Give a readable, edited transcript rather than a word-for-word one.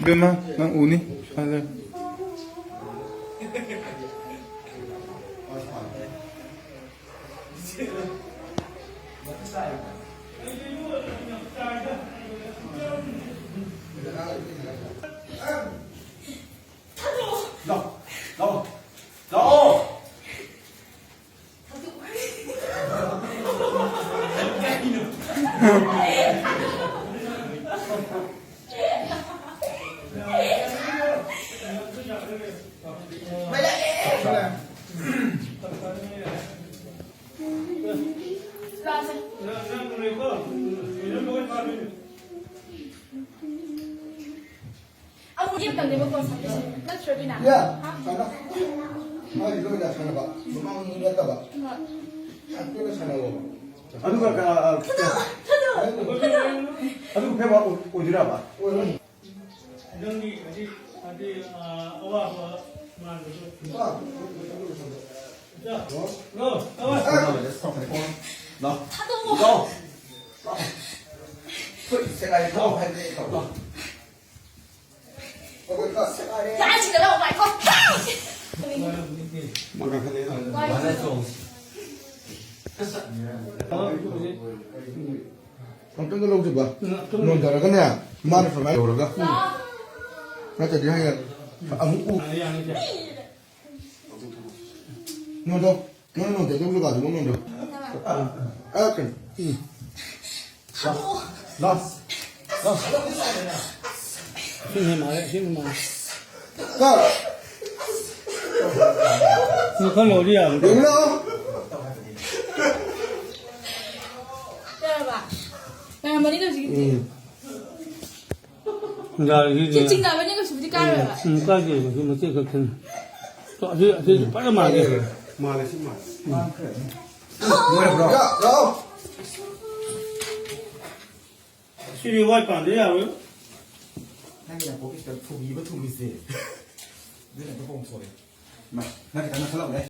Firma, mang uni. Ano? No, no, no. Aku dia kan dia bukan sampai sini. Nak cuci nak? Ya, sana. Mari dulu dah sana pak. Memang ingat tak pak? Aku dah sana lo. 아누가 아누가 배워 오지라 봐. Nâng đi ấu à mà rồi 너. 하도 너. 생활이 더 할때 더. 그러니까 생활에 나 지금 나 오마이 컷. 뭔가 그래. 깜짝 놀라지 마. 넌 잘하겠네. 말을 좀 많이 오르가. 나 저기 하야. 아무 너도 너는 대중도 가지고 너도. 아, 그래. 하도 너. 힘이 많아 힘이 많아 가. 너 그건 어디야 영나. 내려봐. 내가 머리가 지금 야 이게 진짜 머리가 지금 까르봐. 까지 뭐这个큰这빨리 말게 말해 신말. 뭐야 그럼? 야, 야. 시리 와이 반대야 왜 그냥 거기 있다. 투 이거 투 미세. 너네 또 보면 소리. 마. 나 그냥 살라고 해.